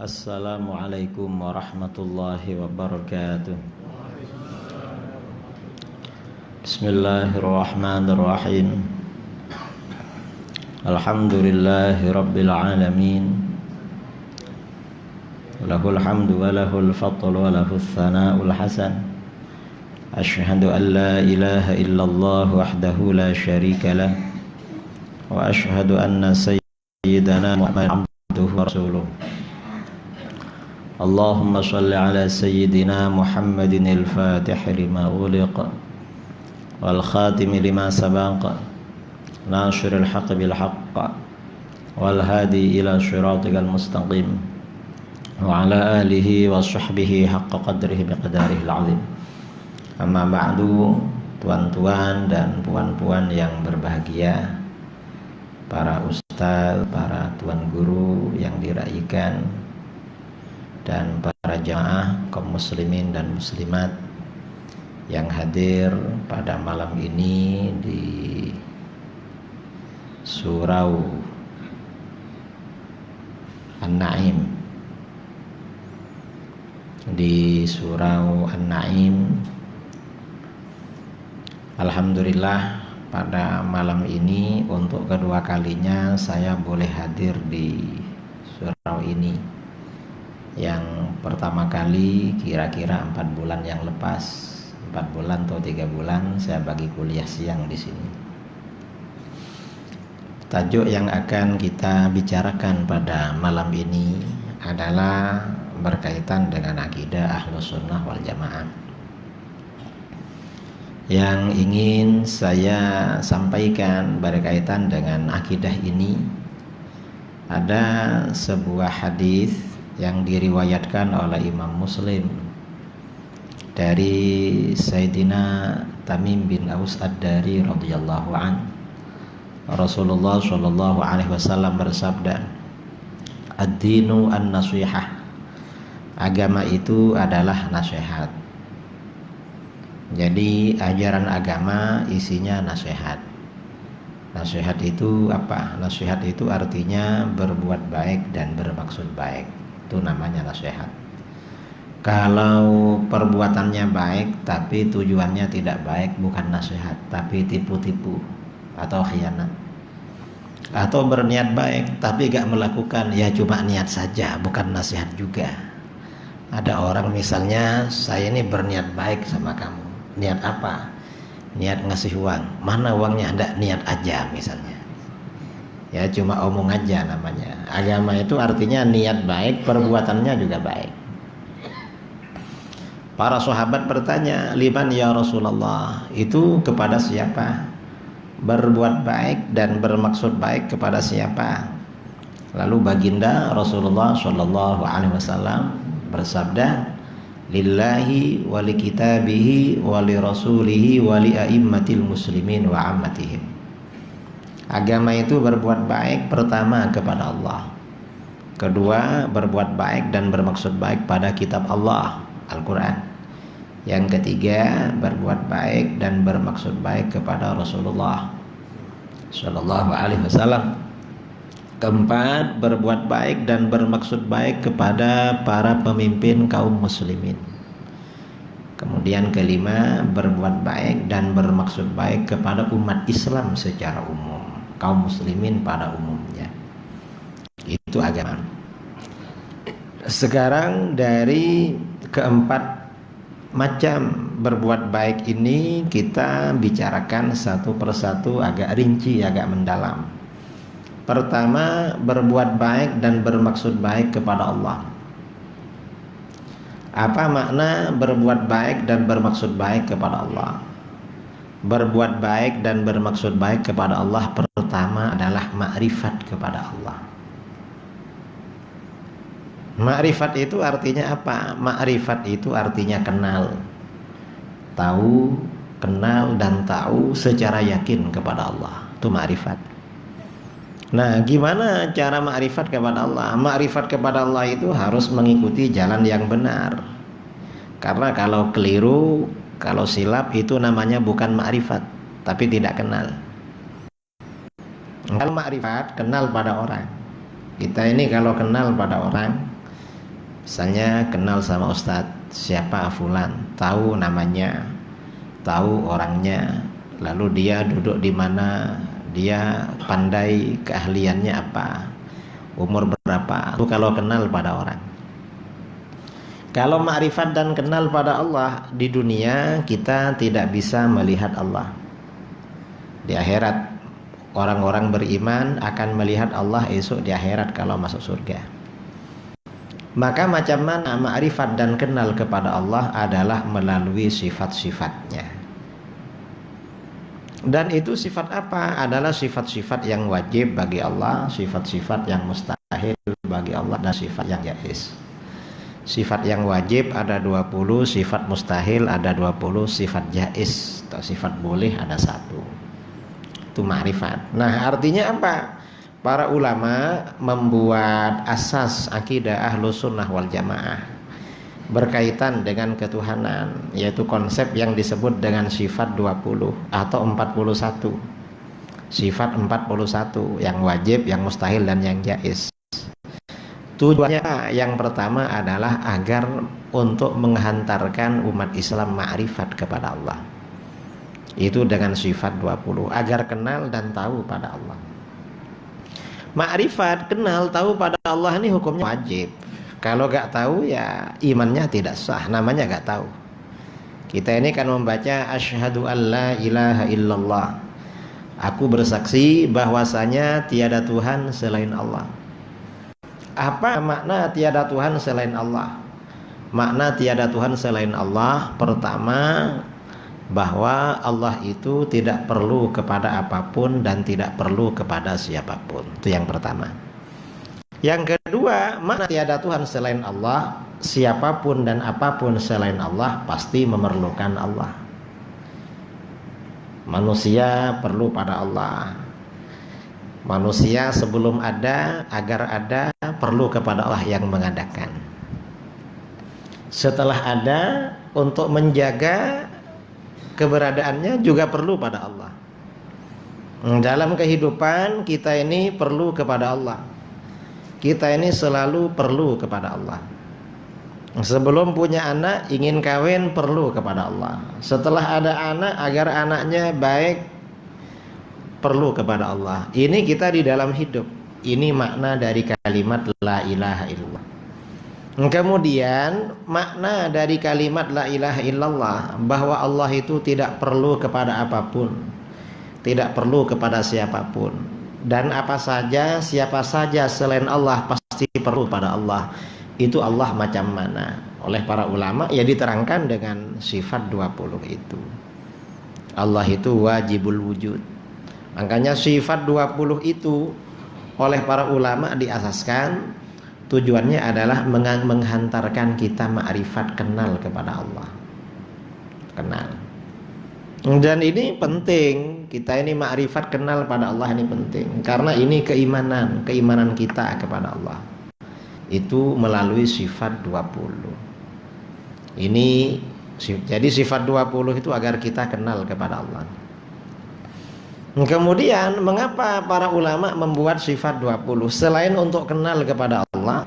Assalamualaikum warahmatullahi wabarakatuh. Bismillahirrahmanirrahim. Alhamdulillahi rabbil alamin. Lahul hamdu wa lahul fadlu wa lahul thana'ul hasan. Ashhadu an la ilaha illallah wahdahu la syarika lah. Wa ashhadu anna sayyidana Muhammadan abduhu wa rasuluh. Allahumma salli ala sayyidina Muhammadin al-fatih lima uliq wal khatimi lima sabaq nasiril haqq bil haqq wal hadi ila siratikal mustaqim wa ala alihi wa sahbihi haqqa qadrihi biqadarihi al-azim. Amma ba'du, tuan-tuan dan puan-puan yang berbahagia, para ustaz, para tuan guru yang diraikan, dan para jamaah kaum muslimin dan muslimat yang hadir pada malam ini di Surau An-Naim, di Surau An-Naim. Alhamdulillah, pada malam ini untuk kedua kalinya saya boleh hadir di surau ini. Yang pertama kali kira-kira 4 bulan yang lepas, 4 bulan atau 3 bulan saya bagi kuliah siang di sini. Tajuk yang akan kita bicarakan pada malam ini adalah berkaitan dengan akidah Ahlus Sunnah wal Jamaah. Yang ingin saya sampaikan berkaitan dengan akidah ini, ada sebuah hadis yang diriwayatkan oleh Imam Muslim dari Sayyidina Tamim bin Aus Ad-Dari radhiyallahu an. Rasulullah sallallahu alaihi wasallam bersabda, "Ad-dinu an-nasihah." Agama itu adalah nasihat. Jadi ajaran agama isinya nasihat. Nasihat itu apa? Nasihat itu artinya berbuat baik dan bermaksud baik. Itu namanya nasihat. Kalau perbuatannya baik tapi tujuannya tidak baik, bukan nasihat, tapi tipu-tipu atau khianat. Atau berniat baik tapi gak melakukan, ya cuma niat saja, bukan nasihat juga. Ada orang misalnya, saya ini berniat baik sama kamu. Niat apa? Niat ngasih uang. Mana uangnya? Ada, niat aja misalnya. Ya cuma omong aja namanya. Agama itu artinya niat baik, perbuatannya juga baik. Para sahabat bertanya, "Liman ya Rasulullah?" Itu kepada siapa? Berbuat baik dan bermaksud baik kepada siapa? Lalu baginda Rasulullah sallallahu alaihi wasallam bersabda, "Lillahi wa li kitabihi wa li rasulihi wa li a'immatil muslimin wa ammatihim." Agama itu berbuat baik pertama kepada Allah. Kedua, berbuat baik dan bermaksud baik pada kitab Allah, Al-Quran. Yang ketiga, berbuat baik dan bermaksud baik kepada Rasulullah sallallahu alaihi wasallam. Keempat, berbuat baik dan bermaksud baik kepada para pemimpin kaum muslimin. Kemudian kelima, berbuat baik dan bermaksud baik kepada umat Islam secara umum, kaum muslimin pada umumnya. Itu agama. Sekarang dari keempat macam berbuat baik ini kita bicarakan satu persatu, agak rinci, agak mendalam. Pertama, berbuat baik dan bermaksud baik kepada Allah. Apa makna berbuat baik dan bermaksud baik kepada Allah? Berbuat baik dan bermaksud baik kepada Allah pertama adalah makrifat kepada Allah. Makrifat itu artinya apa? Makrifat itu artinya kenal. Tahu, kenal dan tahu secara yakin kepada Allah. Itu makrifat. Nah, gimana cara makrifat kepada Allah? Makrifat kepada Allah itu harus mengikuti jalan yang benar. Karena kalau keliru, kalau silap, itu namanya bukan makrifat, tapi tidak kenal. Kalau makrifat, kenal pada orang. Kita ini kalau kenal pada orang, Misalnya kenal sama ustadz, siapa fulan, tahu namanya, tahu orangnya, lalu dia duduk di mana, dia pandai, keahliannya apa, umur berapa. Itu kalau kenal pada orang. Kalau ma'rifat dan kenal pada Allah, di dunia kita tidak bisa melihat Allah. Di akhirat orang-orang beriman akan melihat Allah esok di akhirat kalau masuk surga. Maka macam mana ma'rifat dan kenal kepada Allah adalah melalui sifat-sifatnya. Dan itu sifat apa? Adalah sifat-sifat yang wajib bagi Allah, sifat-sifat yang mustahil bagi Allah, dan sifat yang jaiz. Sifat yang wajib ada 20, sifat mustahil ada 20, sifat jaiz atau sifat boleh ada 1. Itu ma'rifat. Nah, artinya apa? Para ulama membuat asas akidah Ahlus Sunnah wal Jamaah berkaitan dengan ketuhanan, yaitu konsep yang disebut dengan sifat 20 atau 41. Sifat 41 yang wajib, yang mustahil, dan yang jaiz. Tujuannya yang pertama adalah agar untuk menghantarkan umat Islam ma'rifat kepada Allah. Itu dengan sifat 20, agar kenal dan tahu pada Allah. Ma'rifat, kenal, tahu pada Allah ini hukumnya wajib. Kalau gak tahu ya imannya tidak sah, namanya gak tahu. Kita ini kan membaca asyhadu an la ilaha illallah. Aku bersaksi bahwasanya tiada Tuhan selain Allah. Apa makna tiada Tuhan selain Allah? Makna tiada Tuhan selain Allah, pertama, bahwa Allah itu tidak perlu kepada apapun dan tidak perlu kepada siapapun. Itu yang pertama. Yang kedua, makna tiada Tuhan selain Allah, siapapun dan apapun selain Allah pasti memerlukan Allah. Manusia perlu pada Allah. Manusia sebelum ada, agar ada, perlu kepada Allah yang mengadakan. Setelah ada, untuk menjaga keberadaannya juga perlu pada Allah. Dalam kehidupan kita ini perlu kepada Allah. Kita ini selalu perlu kepada Allah. Sebelum punya anak, ingin kawin, perlu kepada Allah. Setelah ada anak, agar anaknya baik, perlu kepada Allah. Ini kita di dalam hidup. Ini makna dari kalimat la ilaha illallah. Kemudian makna dari kalimat la ilaha illallah, bahwa Allah itu tidak perlu kepada apapun, tidak perlu kepada siapapun, dan apa saja, siapa saja selain Allah pasti perlu pada Allah. Itu Allah macam mana? Oleh para ulama ya diterangkan dengan sifat 20 itu. Allah itu wajibul wujud. Makanya sifat 20 itu oleh para ulama diasaskan, tujuannya adalah menghantarkan kita ma'rifat, kenal kepada Allah. Kenal. Dan ini penting, kita ini ma'rifat, kenal pada Allah ini penting. Karena ini keimanan kita kepada Allah. Itu melalui sifat 20. Ini jadi sifat 20 itu agar kita kenal kepada Allah. Kemudian mengapa para ulama membuat sifat 20? Selain untuk kenal kepada Allah,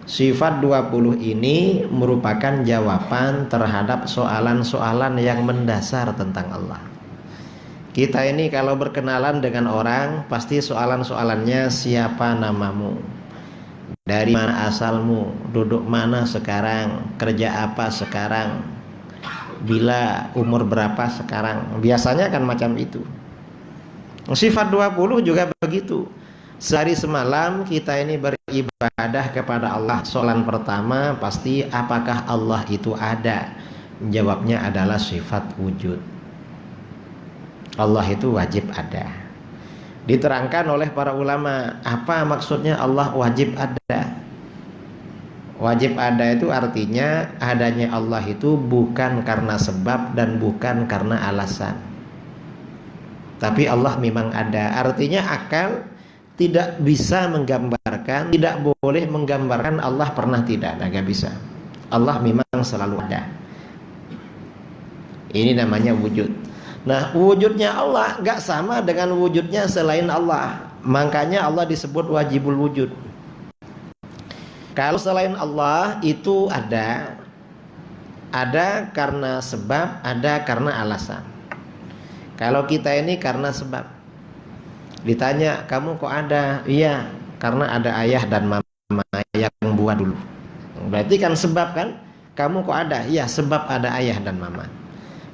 sifat 20 ini merupakan jawaban terhadap soalan-soalan yang mendasar tentang Allah. Kita ini kalau berkenalan dengan orang, pasti soalan-soalannya, siapa namamu, dari mana asalmu, duduk mana sekarang, kerja apa sekarang, bila, umur berapa sekarang. Biasanya kan macam itu. Sifat 20 juga begitu. Sehari semalam kita ini beribadah kepada Allah. Soalan pertama pasti, apakah Allah itu ada? Jawabnya adalah sifat wujud. Allah itu wajib ada. Diterangkan oleh para ulama, apa maksudnya Allah wajib ada? Wajib ada itu artinya adanya Allah itu bukan karena sebab dan bukan karena alasan. Tapi Allah memang ada. Artinya akal tidak bisa menggambarkan, tidak boleh menggambarkan Allah pernah tidak ada, gak bisa. Allah memang selalu ada. Ini namanya wujud. Nah, wujudnya Allah gak sama dengan wujudnya selain Allah. Makanya Allah disebut wajibul wujud. Kalau selain Allah itu ada karena sebab, ada karena alasan. Kalau kita ini karena sebab. Ditanya, kamu kok ada? Iya, karena ada ayah dan mama yang buat dulu. Berarti kan sebab kan? Kamu kok ada? Iya, sebab ada ayah dan mama.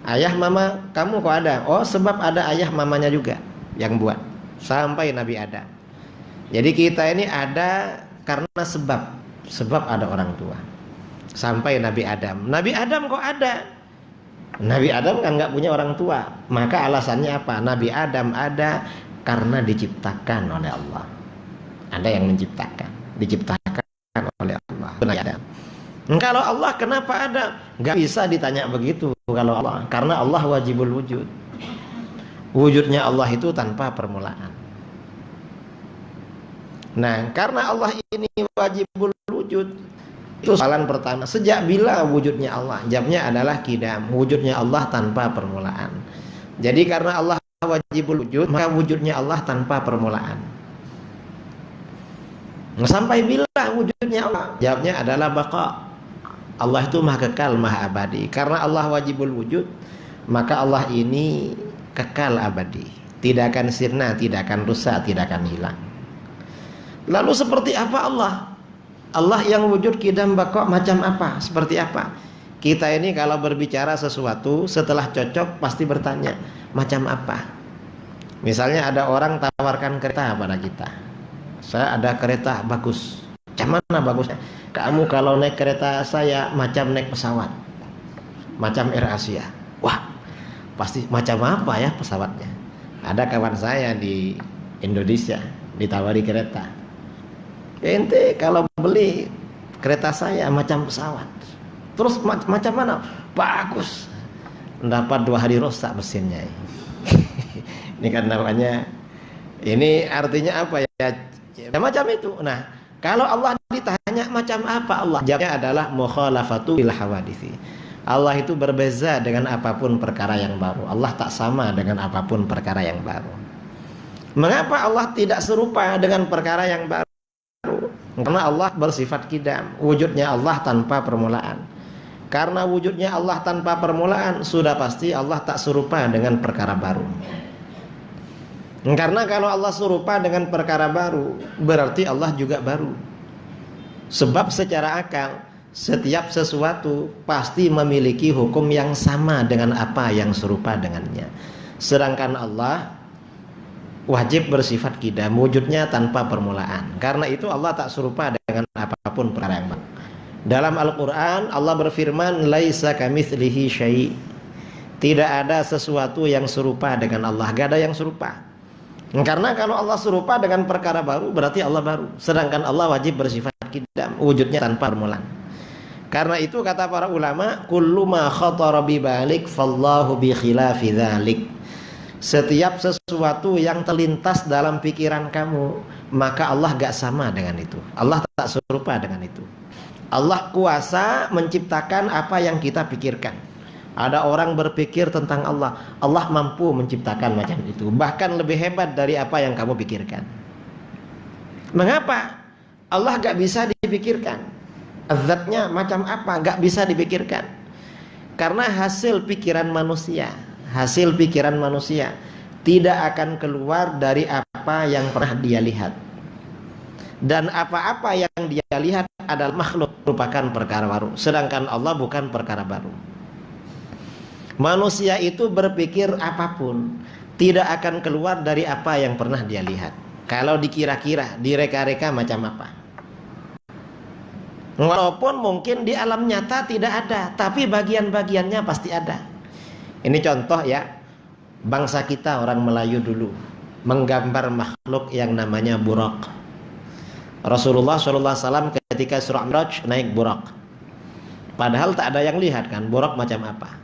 Ayah mama kamu kok ada? Oh, sebab ada ayah mamanya juga yang buat. Sampai Nabi Adam. Jadi kita ini ada karena sebab. Sebab ada orang tua. Sampai Nabi Adam. Nabi Adam kok ada? Nabi Adam kan nggak punya orang tua. Maka alasannya apa? Nabi Adam ada karena diciptakan oleh Allah. Ada yang menciptakan. Diciptakan oleh Allah. Nabi Adam. Kalau Allah kenapa ada? Nggak bisa ditanya begitu kalau Allah. Karena Allah wajibul wujud. Wujudnya Allah itu tanpa permulaan. Nah, karena Allah ini wajibul wujud, itu soalan pertama. Sejak bila wujudnya Allah? Jawabnya adalah qidam. Wujudnya Allah tanpa permulaan. Jadi karena Allah wajibul wujud, maka wujudnya Allah tanpa permulaan. Nah, sampai bila wujudnya Allah? Jawabnya adalah baqa. Allah itu maha kekal, maha abadi. Karena Allah wajibul wujud, maka Allah ini kekal abadi. Tidak akan sirna, tidak akan rusak, tidak akan hilang. Lalu seperti apa Allah? Allah yang wujud qidam baqa macam apa? Seperti apa? Kita ini kalau berbicara sesuatu setelah cocok pasti bertanya macam apa? Misalnya ada orang tawarkan kereta pada kita. Saya ada kereta bagus. Macam mana bagusnya? Kamu kalau naik kereta saya macam naik pesawat. Macam AirAsia. Wah, pasti macam apa ya pesawatnya? Ada kawan saya di Indonesia ditawari kereta. Ente kalau beli kereta saya macam pesawat. Terus macam mana? Bagus. Dapat 2 hari rusak mesinnya. Ini kan namanya. Ini artinya apa ya? Ya macam itu. Nah, kalau Allah ditanya macam apa Allah? Jawabnya adalah mukhalafatu bil hawaditsi. Allah itu berbeza dengan apapun perkara yang baru. Allah tak sama dengan apapun perkara yang baru. Mengapa Allah tidak serupa dengan perkara yang baru? Karena Allah bersifat qidam. Wujudnya Allah tanpa permulaan. Karena wujudnya Allah tanpa permulaan, sudah pasti Allah tak serupa dengan perkara baru. Karena kalau Allah serupa dengan perkara baru, berarti Allah juga baru. Sebab secara akal, setiap sesuatu pasti memiliki hukum yang sama dengan apa yang serupa dengannya. Sedangkan Allah wajib bersifat qidam, wujudnya tanpa permulaan. Karena itu Allah tak serupa dengan apapun perkara yang baru. Dalam Al-Quran Allah berfirman, laisa kamitslihi syai'. Tidak ada sesuatu yang serupa dengan Allah. Gak ada yang serupa. Karena kalau Allah serupa dengan perkara baru, berarti Allah baru. Sedangkan Allah wajib bersifat qidam, wujudnya tanpa permulaan. Karena itu kata para ulama, kullu ma khatara bi balik fallahu bi khilafi dzalik. Setiap sesuatu yang terlintas dalam pikiran kamu, maka Allah gak sama dengan itu. Allah tak serupa dengan itu. Allah kuasa menciptakan apa yang kita pikirkan. Ada orang berpikir tentang Allah, Allah mampu menciptakan macam itu, bahkan lebih hebat dari apa yang kamu pikirkan. Mengapa? Allah gak bisa dipikirkan. Zatnya macam apa? Gak bisa dipikirkan. Karena hasil pikiran manusia tidak akan keluar dari apa yang pernah dia lihat. Dan apa-apa yang dia lihat adalah makhluk, merupakan perkara baru. Sedangkan Allah bukan perkara baru. Manusia itu berpikir apapun tidak akan keluar dari apa yang pernah dia lihat. Kalau dikira-kira, direka-reka macam apa. Walaupun mungkin di alam nyata tidak ada, tapi bagian-bagiannya pasti ada. Ini contoh ya, bangsa kita orang Melayu dulu menggambar makhluk yang namanya buraq. Rasulullah SAW ketika Isra Mi'raj naik buraq. Padahal tak ada yang lihat kan buraq macam apa.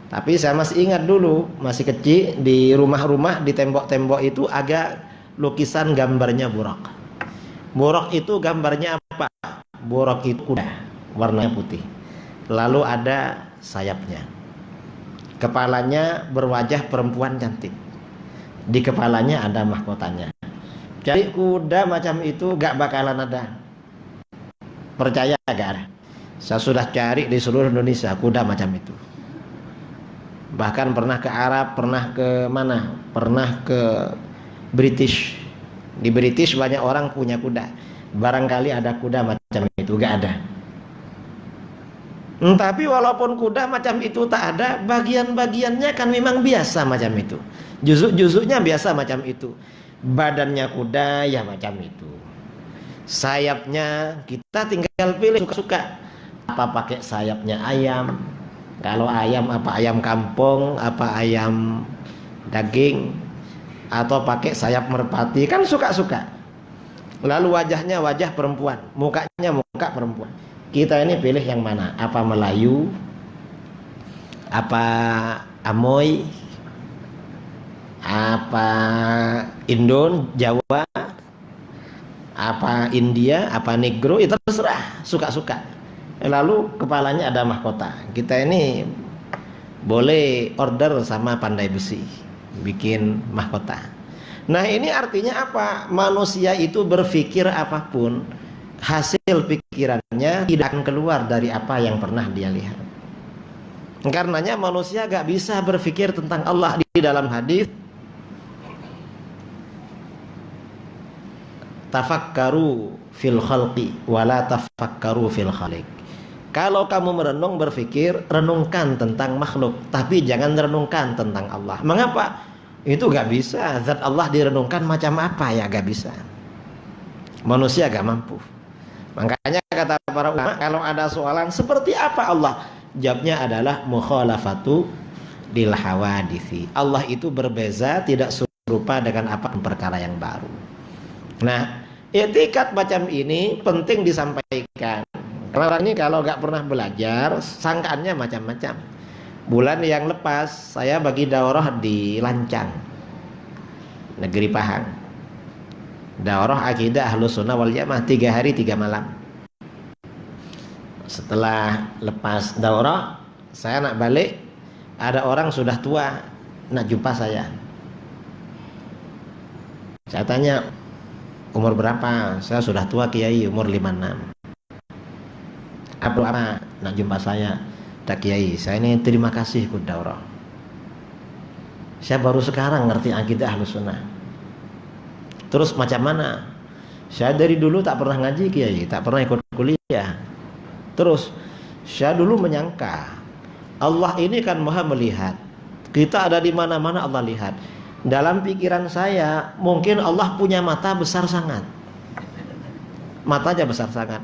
Tapi saya masih ingat dulu, masih kecil, di rumah-rumah, di tembok-tembok itu ada lukisan gambarnya buraq. Buraq itu gambarnya apa? Buraq itu kuda, warnanya putih. Lalu ada sayapnya. Kepalanya berwajah perempuan cantik. Di kepalanya ada mahkotanya. Jadi kuda macam itu gak bakalan ada. Percaya gak ada? Saya sudah cari di seluruh Indonesia kuda macam itu. Bahkan pernah ke Arab, pernah ke mana? Pernah ke British. Di British banyak orang punya kuda. Barangkali ada kuda macam itu, gak ada. Tapi walaupun kuda macam itu tak ada, bagian-bagiannya kan memang biasa macam itu. Jusuk-jusuknya biasa macam itu. Badannya kuda ya macam itu. Sayapnya kita tinggal pilih suka-suka. Apa pakai sayapnya ayam? Kalau ayam apa ayam kampung, apa ayam daging, atau pakai sayap merpati, kan suka-suka. Lalu wajahnya wajah perempuan, mukanya muka perempuan. Kita ini pilih yang mana? Apa Melayu, apa Amoy, apa Indon, Jawa, apa India, apa Negro, itu terserah, suka-suka. Lalu kepalanya ada mahkota. Kita ini boleh order sama Pandai Besi, bikin mahkota. Nah ini artinya apa? Manusia itu berpikir apapun, hasil pikirannya tidak akan keluar dari apa yang pernah dia lihat. Karenanya manusia gak bisa berpikir tentang Allah. Di dalam hadis, tafakkaru fil khalqi wala tafakkaru fil khaliq. Kalau kamu merenung, berpikir, renungkan tentang makhluk, tapi jangan renungkan tentang Allah. Mengapa? Itu gak bisa. Zat Allah direnungkan macam apa ya? Gak bisa. Manusia gak mampu. Makanya kata para ulama, kalau ada soalan seperti apa Allah, jawabnya adalah mukhalafatu lil hawadithi. Allah itu berbeza, tidak serupa dengan apa perkara yang baru. Nah, etikat macam ini penting disampaikan. Karena orang ini kalau gak pernah belajar, sangkaannya macam-macam. Bulan yang lepas saya bagi daurah di Lancang, negeri Pahang. Daurah akidah Ahlus Sunnah wal Jamaah 3 hari 3 malam. Setelah lepas daurah, saya nak balik, ada orang sudah tua nak jumpa saya. Saya tanya, umur berapa? Saya sudah tua Kiai, umur 56. Apa nak jumpa saya? Tak Kiai, saya ini terima kasih ikut daurah. Saya baru sekarang ngerti akidah Ahlus Sunnah. Terus macam mana? Saya dari dulu tak pernah ngaji Kiai, tak pernah ikut kuliah. Terus saya dulu menyangka Allah ini kan maha melihat. Kita ada di mana-mana Allah lihat. Dalam pikiran saya mungkin Allah punya mata besar sangat. Matanya besar sangat.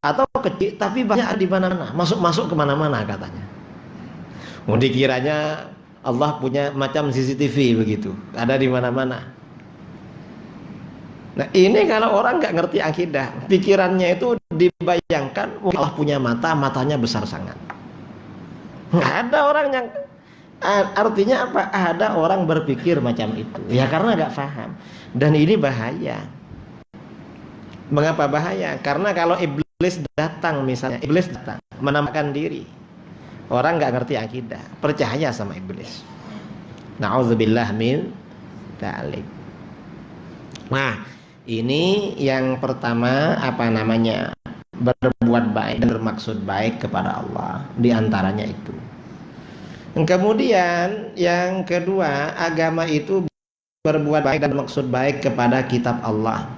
Atau kecil tapi banyak di mana-mana, masuk-masuk kemana-mana katanya. Mau dikiranya Allah punya macam CCTV begitu, ada di mana-mana. Nah ini kalau orang nggak ngerti akidah, pikirannya itu dibayangkan Allah punya mata, matanya besar sangat. Nggak ada orang yang, artinya apa? Ada orang berpikir macam itu, ya karena nggak paham. Dan ini bahaya. Mengapa bahaya? Karena kalau iblis datang, misalnya iblis datang menampakkan diri, orang nggak ngerti akidah, percaya sama iblis. Na'udzubillah min dzalik. Nah, ini yang pertama, apa namanya? Berbuat baik dan bermaksud baik kepada Allah, di antaranya itu. Kemudian yang kedua, agama itu berbuat baik dan bermaksud baik kepada kitab Allah.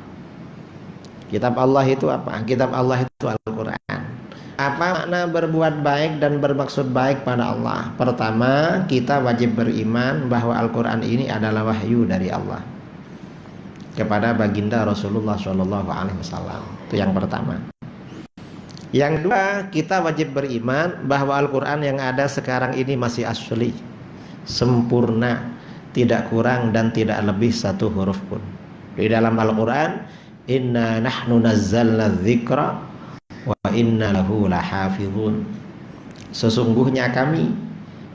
Kitab Allah itu apa? Kitab Allah itu Al-Quran. Apa makna berbuat baik dan bermaksud baik pada Allah? Pertama, kita wajib beriman bahwa Al-Quran ini adalah wahyu dari Allah kepada baginda Rasulullah SAW. Itu yang pertama. Yang kedua, kita wajib beriman bahwa Al-Quran yang ada sekarang ini masih asli, sempurna, tidak kurang dan tidak lebih satu huruf pun. Di dalam Al-Quran, inna nahnu nazzalna dzikra wa inna lahu lahafizun. Sesungguhnya kami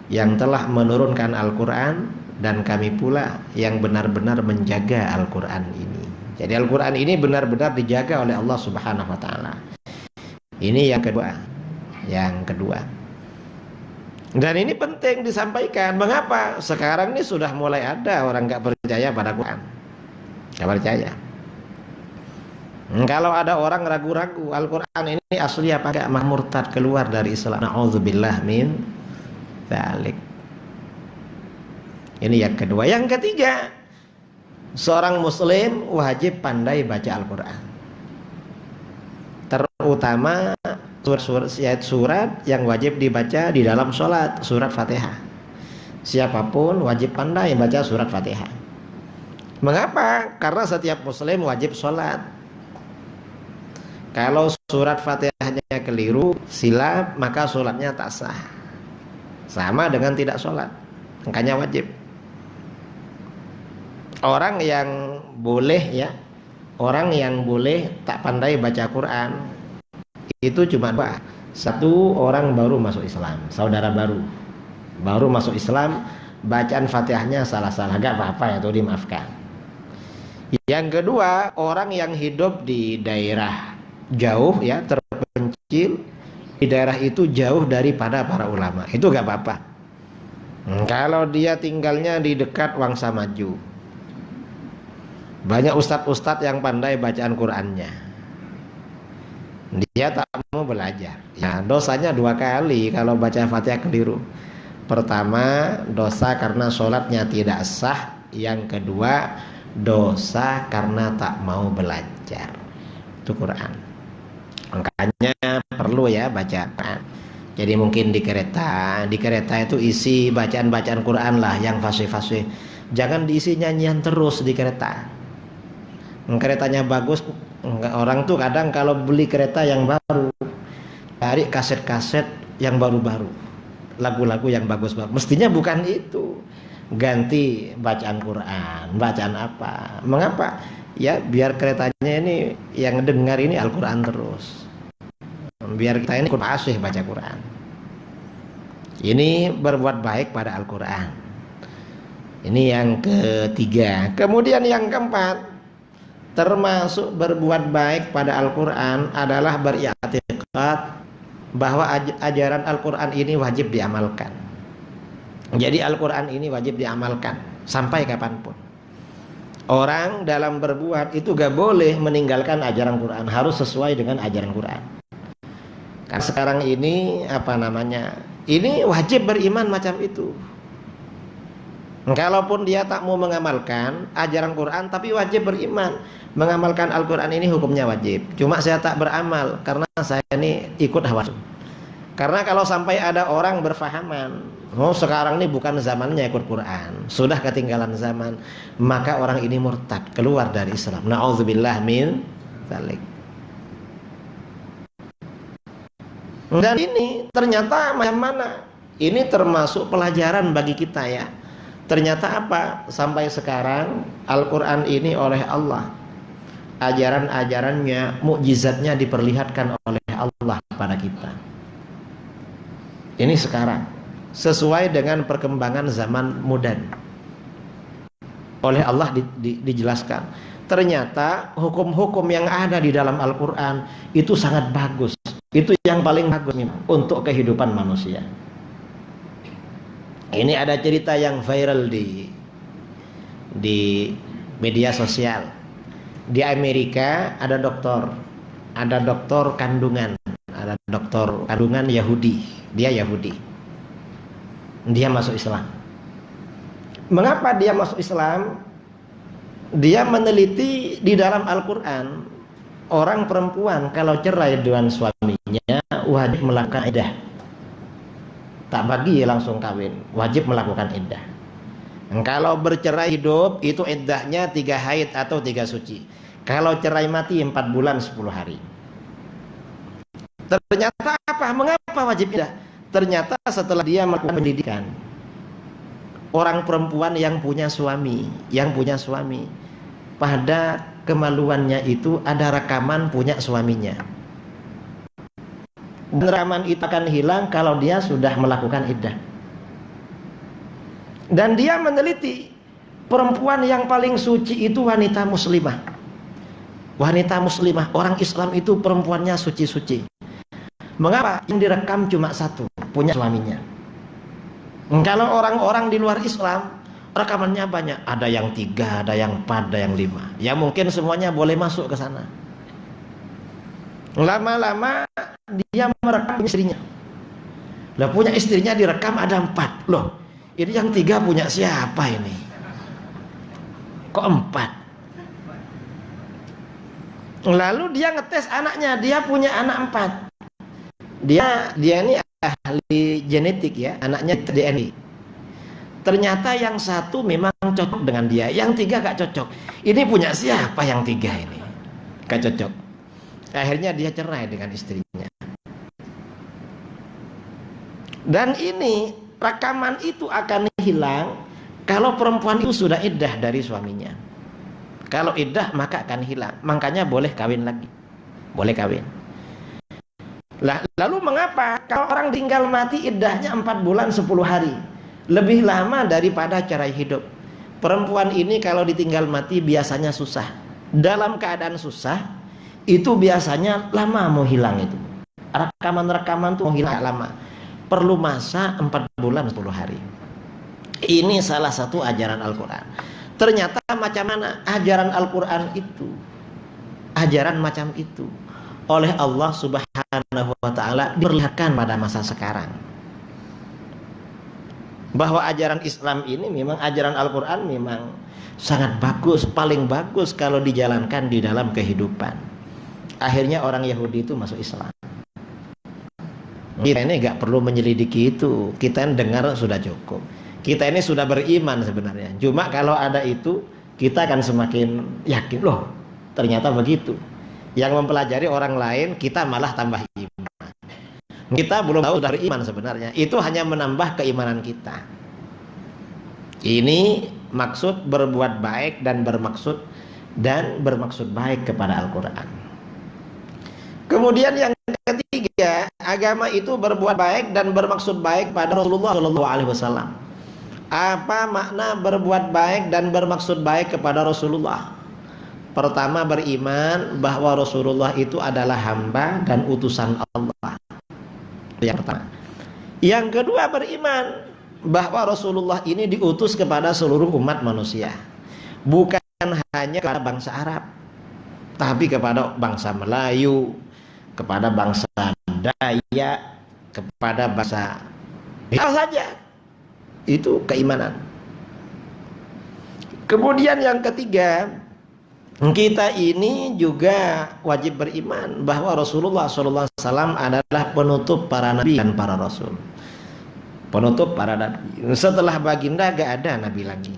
yang telah menurunkan Al-Quran dan kami pula yang benar-benar menjaga Al-Quran ini. Jadi Al-Quran ini benar-benar dijaga oleh Allah Subhanahu wa ta'ala. Ini yang kedua. Yang kedua. Dan ini penting disampaikan. Mengapa? Sekarang ini sudah mulai ada orang gak percaya pada Quran. Gak percaya. Kalau ada orang ragu-ragu Al-Quran ini asli apa enggak, mah murtad, keluar dari Islam. Na'udzubillah min dzalik. Ini yang kedua. Yang ketiga, seorang muslim wajib pandai baca Al-Quran, terutama surat yang wajib dibaca di dalam sholat, surat Fatihah. Siapapun wajib pandai baca surat Fatihah. Mengapa? Karena setiap muslim wajib sholat. Kalau surat Fatihahnya keliru, silap, maka sholatnya tak sah. Sama dengan tidak sholat, makanya wajib. Orang yang boleh tak pandai baca Quran itu cuma dua. Satu, orang baru masuk Islam, saudara baru masuk Islam, bacaan Fatihahnya salah-salah, gak apa-apa ya, itu dimaafkan. Yang kedua, orang yang hidup di daerah jauh ya, terpencil, di daerah itu jauh daripada para ulama, itu gak apa-apa. Kalau dia tinggalnya di dekat Wangsa Maju, banyak ustadz-ustadz yang pandai bacaan Qurannya, dia tak mau belajar, ya dosanya dua kali kalau baca Fatihah keliru. Pertama, dosa karena sholatnya tidak sah. Yang kedua, dosa karena tak mau belajar itu Quran. Makanya perlu ya baca Quran. Jadi mungkin di kereta itu isi bacaan-bacaan Quran lah yang fasih-fasih. Jangan diisi nyanyian terus di kereta. Keretanya bagus, orang tuh kadang kalau beli kereta yang baru, cari kaset-kaset yang baru-baru, lagu-lagu yang bagus-bagus. Mestinya bukan itu. Ganti bacaan Quran, bacaan apa? Mengapa? Ya biar keretanya ini yang dengar ini Al-Quran terus, biar kita ini fasih baca Quran. Ini berbuat baik pada Al-Quran. Ini yang ketiga. Kemudian yang keempat, termasuk berbuat baik pada Al-Quran adalah beri'tiqad bahwa ajaran Al-Quran ini wajib diamalkan. Jadi Al-Quran ini wajib diamalkan sampai kapanpun. Orang dalam berbuat itu gak boleh meninggalkan ajaran Quran, harus sesuai dengan ajaran Quran. Karena sekarang ini ini wajib beriman macam itu. Kalaupun dia tak mau mengamalkan ajaran Quran, tapi wajib beriman, mengamalkan Al-Quran ini hukumnya wajib. Cuma saya tak beramal karena saya ini ikut hawa. Karena kalau sampai ada orang berfahaman, oh sekarang ini bukan zamannya ikut Quran, sudah ketinggalan zaman, maka orang ini murtad, keluar dari Islam. Na'udzubillah min dzalik. Dan ini ternyata macam mana? Ini termasuk pelajaran bagi kita ya. Ternyata apa? Sampai sekarang Al-Quran ini oleh Allah, ajaran-ajarannya, mukjizatnya diperlihatkan oleh Allah pada kita. Ini sekarang sesuai dengan perkembangan zaman modern. Oleh Allah dijelaskan. Ternyata hukum-hukum yang ada di dalam Al-Quran itu sangat bagus. Itu yang paling bagus untuk kehidupan manusia. Ini ada cerita yang viral di media sosial. Di Amerika ada dokter kandungan, Yahudi. Dia Yahudi. Dia masuk Islam. Mengapa dia masuk Islam? Dia meneliti di dalam Al-Quran, orang perempuan kalau cerai dengan suaminya wajib melakukan iddah. Tak bagi langsung kawin, wajib melakukan iddah. Kalau bercerai hidup itu iddahnya 3 haid atau 3 suci. Kalau cerai mati 4 bulan 10 hari. Ternyata apa? Mengapa wajib iddah? Ternyata setelah dia melakukan pendidikan, orang perempuan yang punya suami, pada kemaluannya itu ada rekaman punya suaminya. Rekaman itu akan hilang kalau dia sudah melakukan iddah. Dan dia meneliti, perempuan yang paling suci itu wanita muslimah. Wanita muslimah, orang Islam itu perempuannya suci-suci. Mengapa? Yang direkam cuma satu, punya suaminya. Kalau orang-orang di luar Islam, rekamannya banyak. Ada yang 3, ada yang 4, ada yang 5. Ya mungkin semuanya boleh masuk ke sana. Lama-lama dia merekam istrinya. Lah punya istrinya direkam ada 4. Loh, ini yang 3 punya siapa ini? Kok 4? Lalu dia ngetes anaknya, dia punya anak 4. Dia ini ahli genetik ya, anaknya DNA. Ternyata yang 1 memang cocok dengan dia, yang 3 gak cocok. Ini punya siapa yang 3 ini? Gak cocok. Akhirnya dia cerai dengan istrinya. Dan ini rekaman itu akan hilang kalau perempuan itu sudah iddah dari suaminya. Kalau iddah maka akan hilang. Makanya boleh kawin lagi. Boleh kawin. Lalu mengapa kalau orang tinggal mati iddahnya 4 bulan 10 hari? Lebih lama daripada cerai hidup. Perempuan ini kalau ditinggal mati biasanya susah. Dalam keadaan susah itu biasanya lama mau hilang itu. Rekaman-rekaman itu mau hilang lama. Perlu masa 4 bulan 10 hari. Ini salah satu ajaran Al-Quran. Ternyata macam mana ajaran Al-Quran itu? Ajaran macam itu oleh Allah Subhanahu wa ta'ala diperlihatkan pada masa sekarang. Bahwa ajaran Islam ini memang, ajaran Al-Quran memang sangat bagus, paling bagus kalau dijalankan di dalam kehidupan. Akhirnya orang Yahudi itu masuk Islam. Kita ini gak perlu menyelidiki itu. Kita dengar sudah cukup. Kita ini sudah beriman sebenarnya. Cuma kalau ada itu, kita akan semakin yakin, loh ternyata begitu. Yang mempelajari orang lain, kita malah tambah iman. Kita belum tahu sudah beriman sebenarnya. Itu hanya menambah keimanan kita. Ini maksud berbuat baik dan bermaksud baik kepada Al-Quran. Kemudian yang ketiga, agama itu berbuat baik dan bermaksud baik pada Rasulullah SAW. Apa makna berbuat baik dan bermaksud baik kepada Rasulullah? Pertama, beriman bahwa Rasulullah itu adalah hamba dan utusan Allah. Yang pertama. Yang kedua, beriman bahwa Rasulullah ini diutus kepada seluruh umat manusia. Bukan hanya kepada bangsa Arab, tapi kepada bangsa Melayu, kepada bangsa Dayak, kepada bangsa apa saja. Itu keimanan. Kemudian yang ketiga, kita ini juga wajib beriman bahwa Rasulullah SAW adalah penutup para nabi dan para rasul. Penutup para nabi. Setelah baginda gak ada nabi lagi.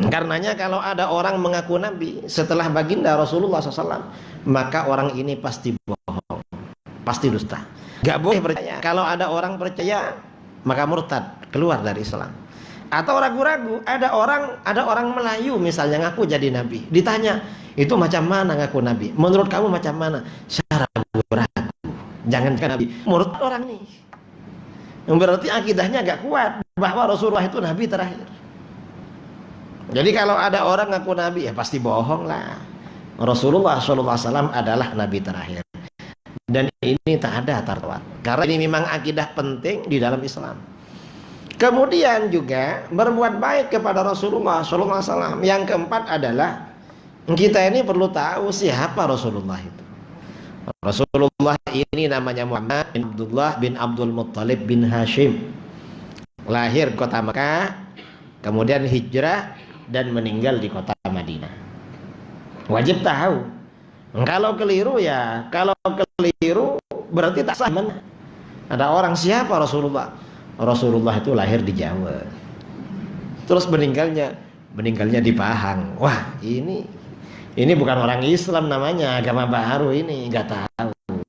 Karenanya kalau ada orang mengaku nabi setelah baginda Rasulullah SAW, maka orang ini pasti bohong, pasti dusta. Gak boleh percaya. Kalau ada orang percaya, maka murtad, keluar dari Islam. Atau ragu-ragu, ada orang Melayu misalnya ngaku jadi nabi. Ditanya, itu macam mana ngaku nabi? Menurut kamu macam mana? Saya ragu-ragu. Jangan nabi. Menurut orang nih, berarti akidahnya agak kuat bahwa Rasulullah itu nabi terakhir. Jadi kalau ada orang ngaku nabi, ya pasti bohong lah. Rasulullah SAW adalah nabi terakhir. Dan ini tak ada tarwat. Karena ini memang akidah penting di dalam Islam. Kemudian juga berbuat baik kepada Rasulullah SAW. Yang keempat adalah kita ini perlu tahu siapa Rasulullah itu. Rasulullah ini namanya Muhammad bin Abdullah bin Abdul Muttalib bin Hashim. Lahir kota Mekah, kemudian hijrah dan meninggal di kota Madinah. Wajib tahu. Kalau keliru berarti tak sah. Ada orang siapa Rasulullah? Rasulullah itu lahir di Jawa, terus meninggalnya di Pahang. Wah, ini bukan orang Islam namanya, agama baru ini, nggak tahu.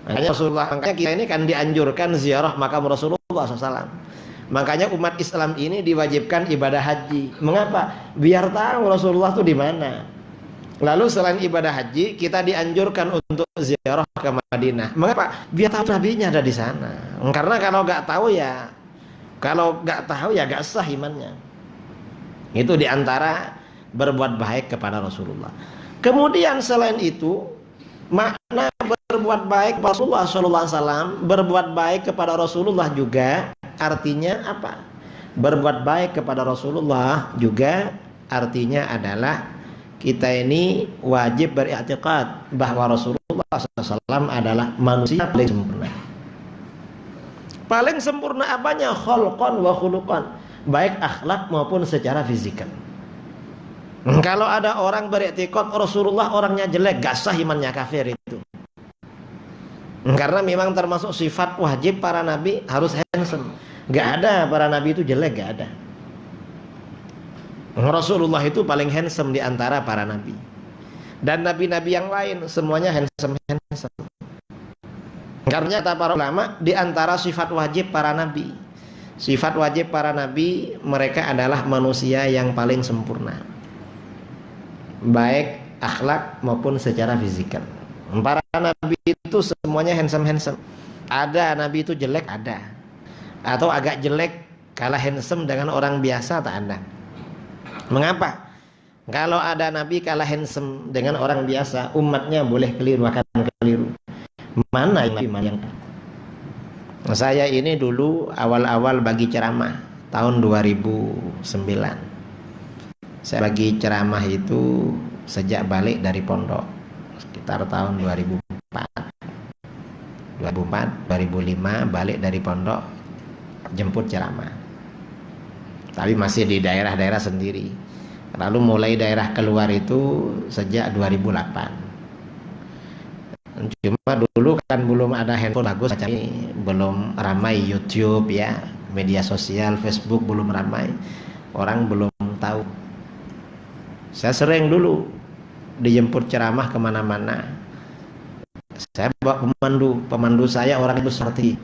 Makanya kita ini kan dianjurkan ziarah makam Rasulullah SAW. Makanya umat Islam ini diwajibkan ibadah haji. Mengapa? Biar tahu Rasulullah itu di mana. Lalu selain ibadah haji, kita dianjurkan untuk ziarah ke Madinah. Mengapa? Biar tahu nabinya ada di sana. Karena kalau nggak tahu ya nggak sah imannya. Itu diantara berbuat baik kepada Rasulullah. Kemudian selain itu, makna berbuat baik kepada Rasulullah SAW, berbuat baik kepada Rasulullah juga artinya apa? Berbuat baik kepada Rasulullah juga artinya adalah kita ini wajib beriktikad bahwa Rasulullah SAW adalah manusia paling sempurna. Paling sempurna apanya? Khalqan wa khuluqan, baik akhlak maupun secara fisikal. Kalau ada orang beriktikad Rasulullah orangnya jelek, gak sah imannya, kafir itu. Karena memang termasuk sifat wajib para nabi harus handsome. Gak ada para nabi itu jelek, gak ada. Rasulullah itu paling handsome di antara para nabi. Dan nabi-nabi yang lain semuanya handsome. Karena kata para ulama, di antara sifat wajib para nabi, sifat wajib para nabi, mereka adalah manusia yang paling sempurna, baik akhlak maupun secara fisikal. Para nabi itu semuanya handsome. Ada nabi itu jelek, ada, atau agak jelek kalah handsome dengan orang biasa, tak ada. Mengapa? Kalau ada nabi kalah handsome dengan orang biasa, umatnya boleh keliru, akan keliru. Mana yang saya ini dulu awal-awal bagi ceramah tahun 2009. Saya bagi ceramah itu sejak balik dari pondok sekitar tahun 2004, 2005 balik dari pondok jemput ceramah. Tapi masih di daerah-daerah sendiri. Lalu mulai daerah keluar itu sejak 2008. Cuma dulu kan belum ada handphone bagus macam ini, belum ramai YouTube ya, media sosial Facebook belum ramai, orang belum tahu. Saya sering dulu dijemput ceramah kemana-mana. Saya bawa pemandu saya orang besar tinggi.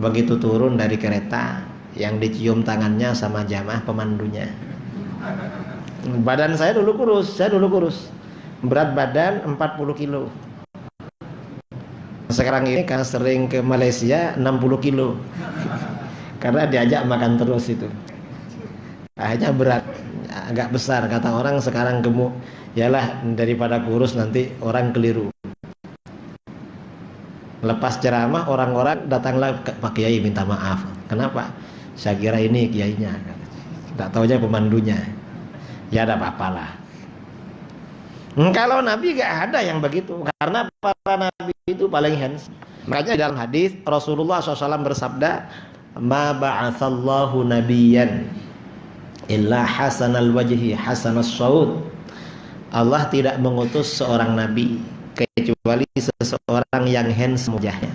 Begitu turun dari kereta, yang dicium tangannya sama jamaah pemandunya. Badan saya dulu kurus, berat badan 40 kilo. Sekarang ini kan sering ke Malaysia 60 kilo karena diajak makan terus itu. Akhirnya berat, agak besar. Kata orang sekarang gemuk. Yalah, daripada kurus nanti orang keliru. Lepas ceramah orang-orang datanglah ke Pak Kiai minta maaf. Kenapa? Saya kira ini kiainya, tak tahu aja pemandunya. Ya ada apa-apalah. Kalau Nabi gak ada yang begitu, karena para Nabi itu paling handsome. Makanya dalam hadis Rasulullah SAW bersabda, "Ma ba'atsallahu nabiyyan illa hasanal wajhi hasanas saut." Allah tidak mengutus seorang nabi kecuali seseorang yang handsome wajahnya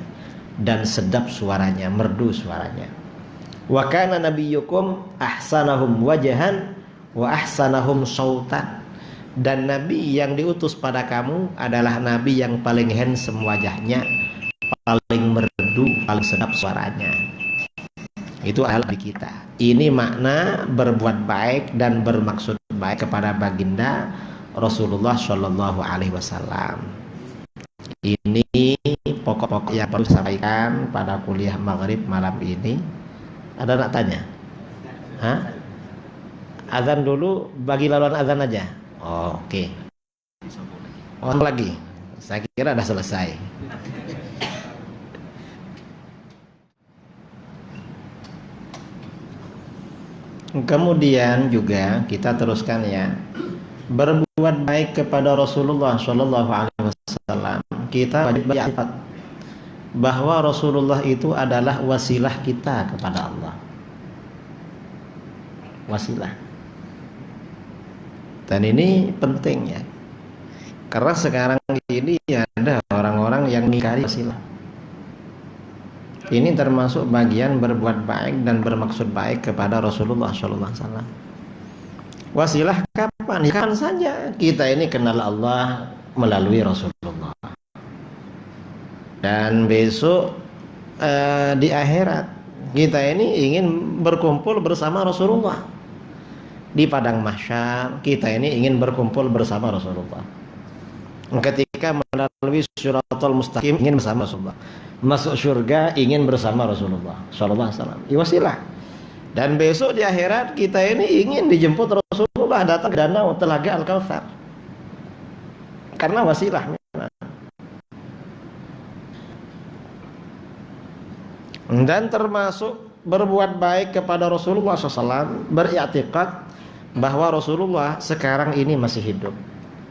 dan sedap suaranya, merdu suaranya. Wa kana nabiyyukum ahsanahum wajhan wa ahsanahum sautan. Dan nabi yang diutus pada kamu adalah nabi yang paling handsome wajahnya, paling merdu, paling sedap suaranya. Itu adalah kita. Ini makna berbuat baik dan bermaksud baik kepada baginda Rasulullah Shallallahu Alaihi Wasallam. Ini pokok-pokok yang perlu disampaikan pada kuliah maghrib malam ini. Ada nak tanya? Hah? Azan dulu, bagi laluan azan aja. Oh, oke. Oh, lagi. Saya kira sudah selesai. Kemudian juga kita teruskan ya. Berbuat baik kepada Rasulullah Shallallahu Alaihi Wasallam. Kita wajib beriktikad bahwa Rasulullah itu adalah wasilah kita kepada Allah. Wasilah. Dan ini penting ya, karena sekarang ini ada orang-orang yang mengingkari wasilah. Ini termasuk bagian berbuat baik dan bermaksud baik kepada Rasulullah SAW. Wasilah kapan? Kapan saja kita ini kenal Allah melalui Rasulullah. Dan besok di akhirat kita ini ingin berkumpul bersama Rasulullah. Di padang mahsyar kita ini ingin berkumpul bersama Rasulullah. Ketika melalui Shiratal Mustaqim ingin bersama Rasulullah. Masuk surga ingin bersama Rasulullah Sallallahu Alaihi Wasallam. Wasilah. Dan besok di akhirat kita ini ingin dijemput Rasulullah datang ke danau Telaga Al-Kautsar. Karena wasilah. Dan termasuk berbuat baik kepada Rasulullah SAW, beriktikad bahwa Rasulullah sekarang ini masih hidup.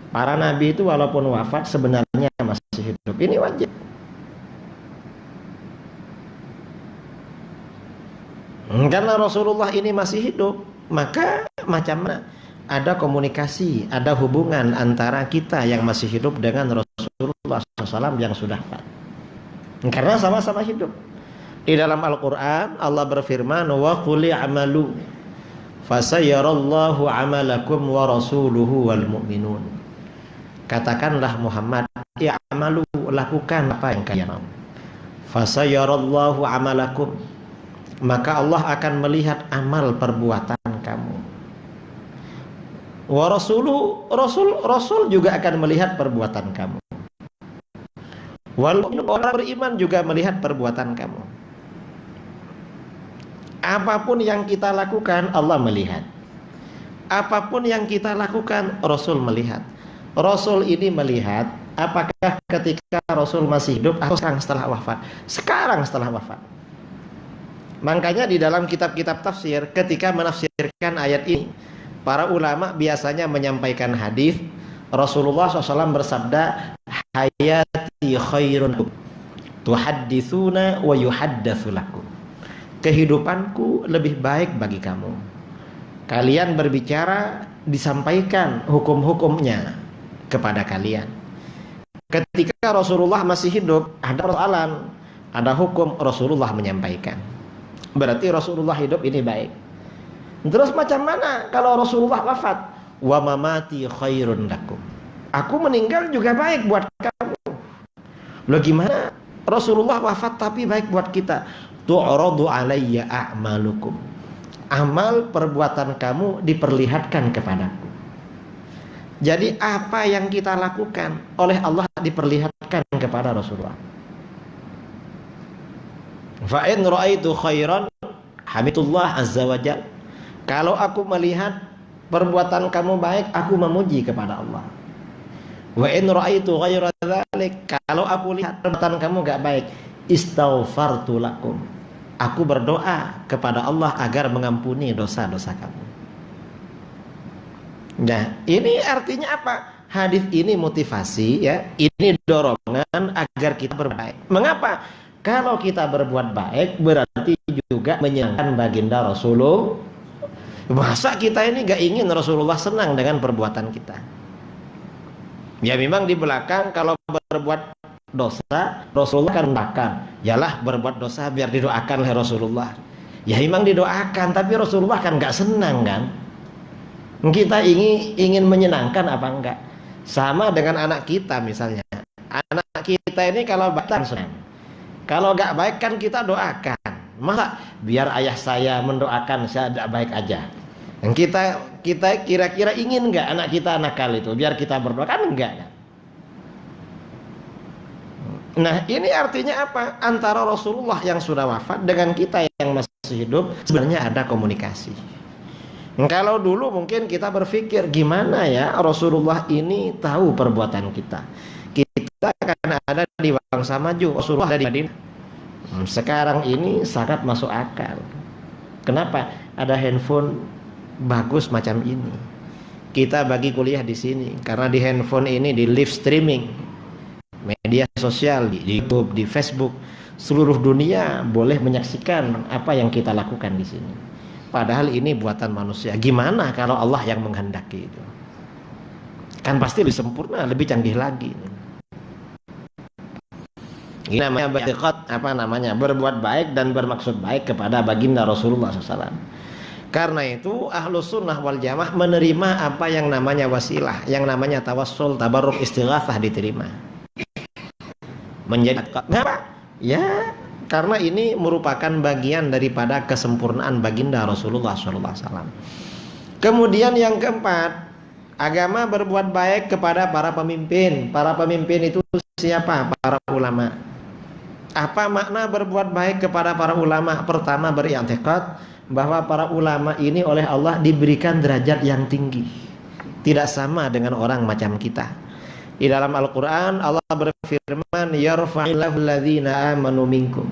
Para nabi itu walaupun wafat sebenarnya masih hidup. Ini wajib. Karena Rasulullah ini masih hidup, maka macam mana ada komunikasi, ada hubungan antara kita yang masih hidup dengan Rasulullah SAW yang sudah wafat. Karena sama-sama hidup. Di dalam Al-Quran Allah berfirman, wa qul i'malu fasayarallahu amalakum wa rasuluhu wal mu'minun. Katakanlah Muhammad, i'malu, lakukan apa yang kalian mau. Fasayarallahu amalakum, maka Allah akan melihat amal perbuatan kamu. Wa rasuluhu, Rasul juga akan melihat perbuatan kamu. Wal mu'minun, orang beriman juga melihat perbuatan kamu. Apapun yang kita lakukan Allah melihat. Apapun yang kita lakukan Rasul melihat. Rasul ini melihat apakah ketika Rasul masih hidup atau sekarang setelah wafat. Sekarang setelah wafat. Makanya di dalam kitab-kitab tafsir ketika menafsirkan ayat ini, para ulama biasanya menyampaikan hadis Rasulullah SAW bersabda, hayati khairun tuhadditsuna wa yuhaddatsu lakum. Kehidupanku lebih baik bagi kamu. Kalian berbicara, disampaikan hukum-hukumnya kepada kalian. Ketika Rasulullah masih hidup, ada persoalan, ada hukum, Rasulullah menyampaikan. Berarti Rasulullah hidup ini baik. Terus macam mana kalau Rasulullah wafat? Wa mamati khairun lakum. Aku meninggal juga baik buat kamu. Loh gimana? Rasulullah wafat tapi baik buat kita. Tu'radu alayya a'malukum. Amal perbuatan kamu diperlihatkan kepadaku. Jadi apa yang kita lakukan oleh Allah diperlihatkan kepada Rasulullah. Fa in ra'aitu khairan hamidullah azza wajal. Kalau aku melihat perbuatan kamu baik, aku memuji kepada Allah. Wa in ra'aitu ghaira dzalik, kalau aku lihat perbuatan kamu enggak baik, istaghfartu lakum. Aku berdoa kepada Allah agar mengampuni dosa-dosa kamu. Nah, ini artinya apa? Hadis ini motivasi ya, ini dorongan agar kita berbaik. Mengapa? Kalau kita berbuat baik berarti juga menyenangkan baginda Rasulullah. Masa kita ini gak ingin Rasulullah senang dengan perbuatan kita? Ya memang di belakang kalau berbuat dosa Rasulullah akan mendoakan, yalah berbuat dosa biar didoakan oleh Rasulullah. Ya memang didoakan, tapi Rasulullah kan gak senang kan? Kita ingin menyenangkan apa enggak? Sama dengan anak kita misalnya. Anak kita ini kalau baik senang, kalau gak baik kan kita doakan. Masa biar ayah saya mendoakan saya tidak baik aja? Dan kita kira-kira ingin nggak anak kita nakal itu biar kita berdoa? Kan enggak kan? Nah ini artinya apa? Antara Rasulullah yang sudah wafat dengan kita yang masih hidup sebenarnya ada komunikasi. Kalau dulu mungkin kita berpikir gimana ya Rasulullah ini tahu perbuatan kita. Kita akan ada di bangsa maju, Rasulullah ada di Madinah. Sekarang ini sangat masuk akal. Kenapa? Ada handphone bagus macam ini. Kita bagi kuliah di sini karena di handphone ini di live streaming media sosial, di YouTube, di Facebook, seluruh dunia boleh menyaksikan apa yang kita lakukan di sini. Padahal ini buatan manusia. Gimana kalau Allah yang menghendaki itu? Kan pasti lebih sempurna, lebih canggih lagi. Ini namanya berikut, berbuat baik dan bermaksud baik kepada baginda Rasulullah SAW. Karena itu Ahlus Sunnah wal Jamaah menerima apa yang namanya wasilah, yang namanya tawassul, tabarruk, istighatsah diterima. Menjadi kenapa? Ya, karena ini merupakan bagian daripada kesempurnaan baginda Rasulullah SAW. Kemudian yang keempat, agama berbuat baik kepada para pemimpin. Para pemimpin itu siapa? Para ulama. Apa makna berbuat baik kepada para ulama? Pertama, beriktikad bahwa para ulama ini oleh Allah diberikan derajat yang tinggi, tidak sama dengan orang macam kita. Di dalam Al-Quran Allah berfirman, yarfa'illahu alladhina amanu minkum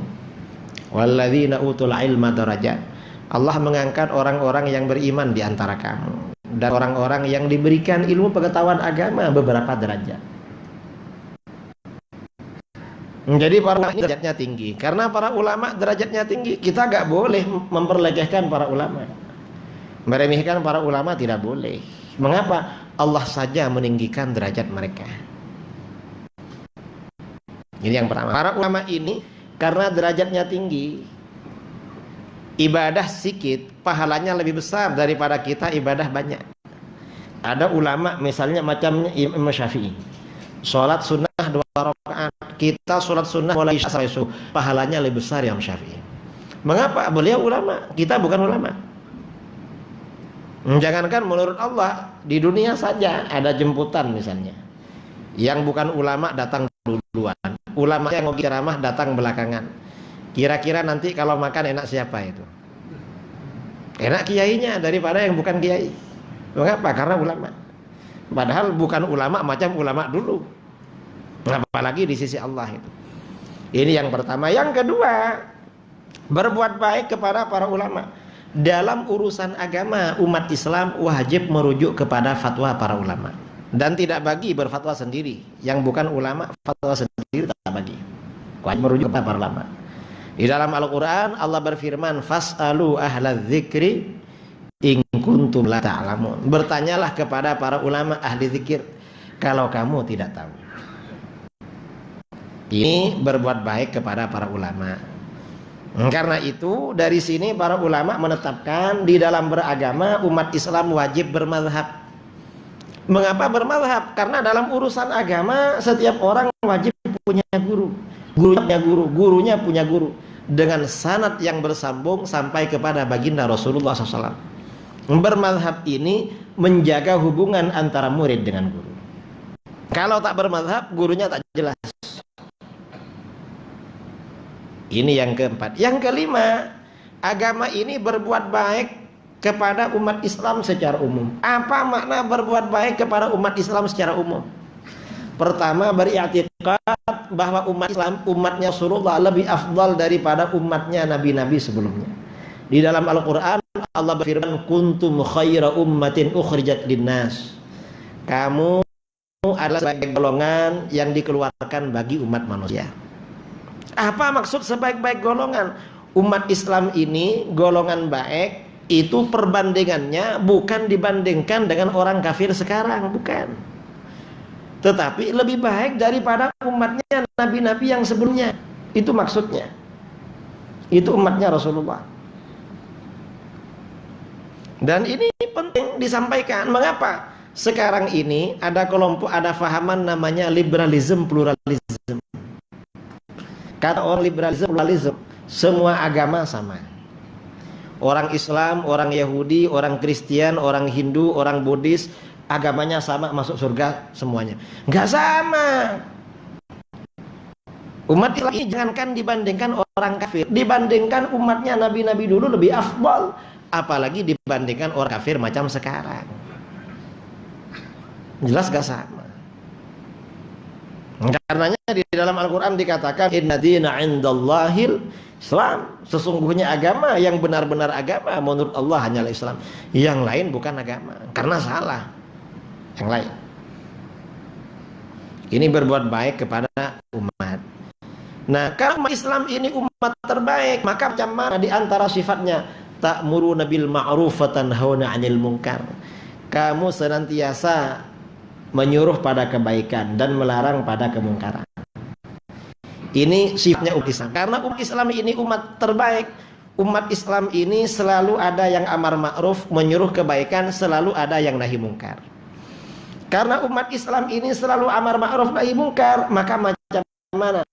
walladhina utul ilma darajat. Allah mengangkat orang-orang yang beriman di antara kamu. dan orang-orang yang diberikan ilmu pengetahuan agama beberapa derajat. Jadi para ulama ini derajatnya tinggi. Karena para ulama derajatnya tinggi, kita gak boleh memperlekehkan para ulama. Meremehkan para ulama tidak boleh. Mengapa? Allah saja meninggikan derajat mereka. Ini yang pertama. Para ulama ini karena derajatnya tinggi, ibadah sedikit, pahalanya lebih besar daripada kita ibadah banyak. Ada ulama misalnya macamnya Imam Syafi'i, sholat sunnah 2 rakaat, kita sholat sunnah mulai sampai subuh, pahalanya lebih besar Imam Syafi'i. Mengapa? Beliau ulama, kita bukan ulama. Jangankan menurut Allah, di dunia saja ada jemputan misalnya, yang bukan ulama datang duluan, ulama yang mau ceramah datang belakangan. Kira-kira nanti kalau makan enak siapa itu? Enak kiainya daripada yang bukan kiai. Mengapa? Karena ulama. Padahal bukan ulama macam ulama dulu, apalagi di sisi Allah itu. Ini yang pertama. Yang kedua, berbuat baik kepada para ulama. Dalam urusan agama, umat Islam wajib merujuk kepada fatwa para ulama, dan tidak bagi berfatwa sendiri. Yang bukan ulama fatwa sendiri tak bagi, wajib merujuk kepada para ulama. Di dalam Al-Quran Allah berfirman, fas'alu ahlal dzikri in kuntum la ta'lamun. Bertanyalah kepada para ulama ahli zikir kalau kamu tidak tahu. Ini berbuat baik kepada para ulama. Karena itu dari sini para ulama menetapkan di dalam beragama umat Islam wajib bermadzhab. Mengapa bermadzhab? Karena dalam urusan agama setiap orang wajib punya guru. Gurunya punya guru, gurunya punya guru, dengan sanad yang bersambung sampai kepada baginda Rasulullah SAW. Bermadzhab ini menjaga hubungan antara murid dengan guru. Kalau tak bermadzhab, gurunya tak jelas. Ini yang keempat. Yang kelima, agama ini berbuat baik kepada umat Islam secara umum. Apa makna berbuat baik kepada umat Islam secara umum? Pertama, beri'tiqad bahwa umat Islam, umatnya Rasulullah lebih afdal daripada umatnya nabi-nabi sebelumnya. Di dalam Al-Quran Allah berfirman, kuntum khaira ummatin ukhrijat linnas. Kamu adalah sebagai golongan yang dikeluarkan bagi umat manusia. Apa maksud sebaik-baik golongan? Umat Islam ini golongan baik, itu perbandingannya bukan dibandingkan dengan orang kafir sekarang, bukan. Tetapi lebih baik daripada umatnya nabi-nabi yang sebelumnya. Itu maksudnya. Itu umatnya Rasulullah. Dan ini penting disampaikan. Mengapa? Sekarang ini ada kelompok, ada fahaman namanya liberalisme pluralisme. Kata orang liberalisme pluralisme, semua agama sama. Orang Islam, orang Yahudi, orang Kristen, orang Hindu, orang Buddhis, agamanya sama, masuk surga semuanya. Enggak sama. Umat Islam ini jangankan dibandingkan orang kafir, dibandingkan umatnya nabi-nabi dulu lebih afdal, apalagi dibandingkan orang kafir macam sekarang. Jelas gak sama. Karenanya di dalam Al-Quran dikatakan, inna dina indallahil Islam. Sesungguhnya agama yang benar-benar agama menurut Allah hanyalah Islam. Yang lain bukan agama, karena salah yang lain. Ini berbuat baik kepada umat. Nah, kalau umat Islam ini umat terbaik, maka macam mana di antara sifatnya? Ta'muruna bil ma'ruf wa tanhauna 'anil munkar. Kamu senantiasa menyuruh pada kebaikan dan melarang pada kemungkaran. Ini sifatnya umat Islam. Karena umat Islam ini umat terbaik. Umat Islam ini selalu ada yang amar ma'ruf, menyuruh kebaikan, selalu ada yang nahi mungkar. Karena umat Islam ini selalu amar ma'ruf nahi mungkar, maka macam mana?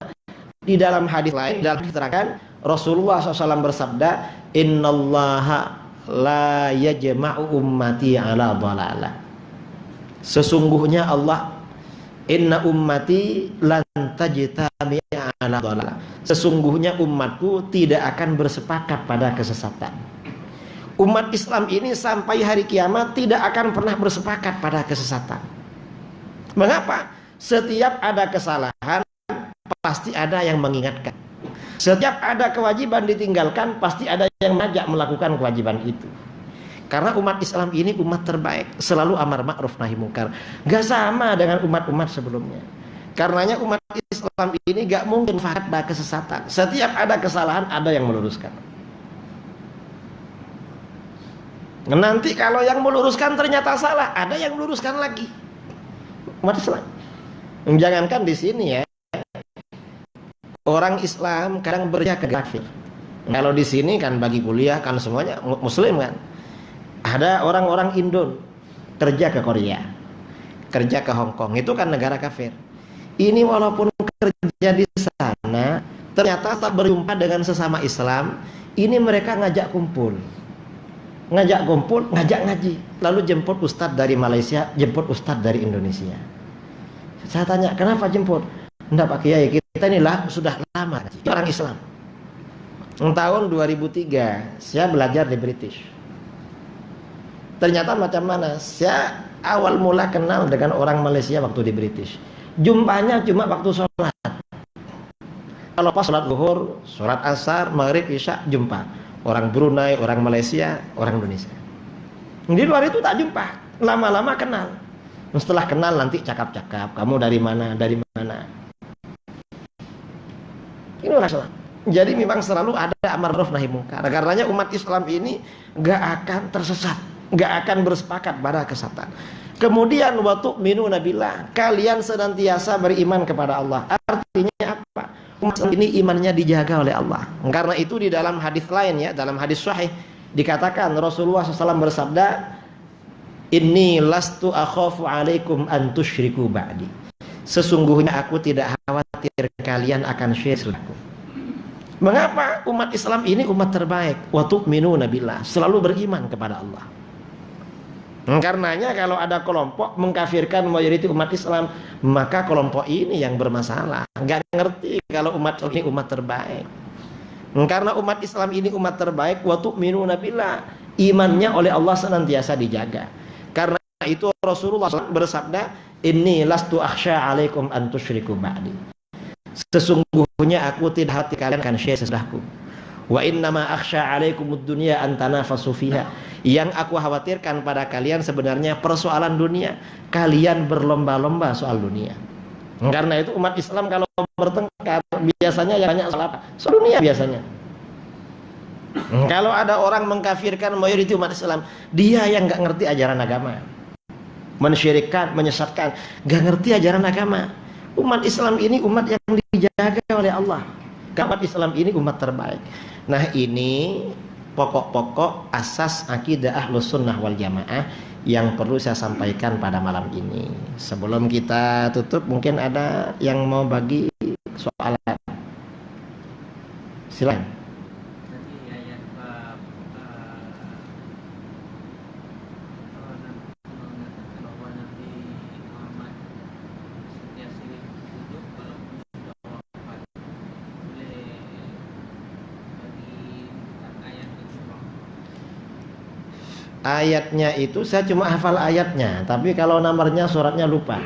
Di dalam hadis lain, dalam diterangkan Rasulullah SAW bersabda, innallaha la yajma'u ummati ala dhalalah. Sesungguhnya Allah, inna ummati lan tajtami'a ala dhalalah. Sesungguhnya umatku tidak akan bersepakat pada kesesatan. Umat Islam ini sampai hari kiamat tidak akan pernah bersepakat pada kesesatan. Mengapa? Setiap ada kesalahan pasti ada yang mengingatkan. Setiap ada kewajiban ditinggalkan pasti ada yang mengajak melakukan kewajiban itu. Karena umat Islam ini umat terbaik, selalu amar ma'ruf nahi munkar. Gak sama dengan umat-umat sebelumnya. Karenanya umat Islam ini gak mungkin ada kesesatan. Setiap ada kesalahan ada yang meluruskan. Nanti kalau yang meluruskan ternyata salah, ada yang meluruskan lagi. Umat Islam. Jangankan di sini ya. Orang Islam kadang berpihak ke kafir. Kalau di sini kan bagi kuliah kan semuanya muslim kan. Ada orang-orang Indo kerja ke Korea, kerja ke Hong Kong, itu kan negara kafir. Ini walaupun kerja di sana, ternyata tak berjumpa dengan sesama Islam. Ini mereka ngajak kumpul, ngajak ngaji, lalu jemput ustadz dari Malaysia, jemput ustadz dari Indonesia. Saya tanya, kenapa jemput? Enggak Pak Kiai, kita ini sudah lama orang Islam. Tahun 2003 saya belajar di British. Ternyata macam mana? Saya awal mula kenal dengan orang Malaysia waktu di British. Jumpanya cuma waktu sholat. Kalau pas sholat zuhur, sholat asar, maghrib, isya, jumpa. Orang Brunei, orang Malaysia, orang Indonesia. Di luar itu tak jumpa. Lama-lama kenal. Setelah kenal nanti cakap-cakap. Kamu dari mana? Dari mana? Ini orang Islam. Jadi memang selalu ada amar ma'ruf nahi munkar. Karenanya umat Islam ini gak akan tersesat, gak akan bersepakat pada kesesatan. Kemudian wa tu'minuna billah, kalian senantiasa beriman kepada Allah. Artinya apa? Umat Islam ini imannya dijaga oleh Allah. Karena itu di dalam hadis lain ya, dalam hadis sahih dikatakan Rasulullah SAW bersabda, inni lastu akhafu alaikum an tusyriku ba'di. Sesungguhnya aku tidak khawatir kalian akan syirik sudahku. Mengapa umat Islam ini umat terbaik? Wa tu'minuna billah, selalu beriman kepada Allah. Karenanya kalau ada kelompok mengkafirkan mayoritas umat Islam, maka kelompok ini yang bermasalah. Gak ngerti kalau umat ini umat terbaik. Karena umat Islam ini umat terbaik, wa tu'minuna billah, imannya oleh Allah senantiasa dijaga. Karena itu Rasulullah SAW bersabda, inni lastu akhsha alaikum an tusyriku ba'di. Sesungguhnya aku tidak hati kalian akan syirik sesudahku. Wa innama akhsha alaikumud dunya an tanafasu fiha. Yang aku khawatirkan pada kalian sebenarnya persoalan dunia. Kalian berlomba-lomba soal dunia. Karena itu umat Islam kalau bertengkar biasanya yang banyak soal apa? Soal dunia biasanya. Kalau ada orang mengkafirkan mayoritas umat Islam, dia yang gak ngerti ajaran agama, mensyirikkan, menyesatkan, gak ngerti ajaran agama. Umat Islam ini umat yang dijaga oleh Allah. Umat Islam ini umat terbaik. Nah, ini pokok-pokok asas akidah Ahlus Sunnah wal Jamaah yang perlu saya sampaikan pada malam ini. Sebelum kita tutup, mungkin ada yang mau bagi soalan. Silakan. Ayatnya itu saya cuma hafal ayatnya, tapi kalau nomornya suratnya lupa.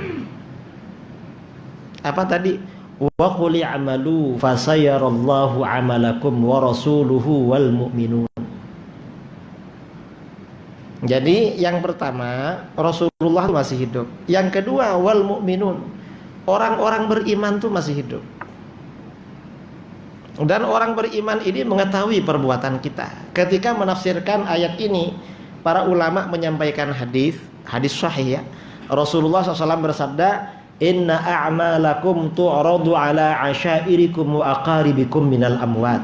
Apa tadi? Wa qul i'malu fasayarallahu 'amalakum wa rasuluhu wal mu'minun. Jadi yang pertama Rasulullah masih hidup. Yang kedua wal mu'minun. Orang-orang beriman tuh masih hidup. Dan orang beriman ini mengetahui perbuatan kita. Ketika menafsirkan ayat ini, para ulama menyampaikan hadis sahih ya. Rasulullah SAW bersabda, inna a'malakum tu'radu ala asyairikum wa aqaribikum minal amwat.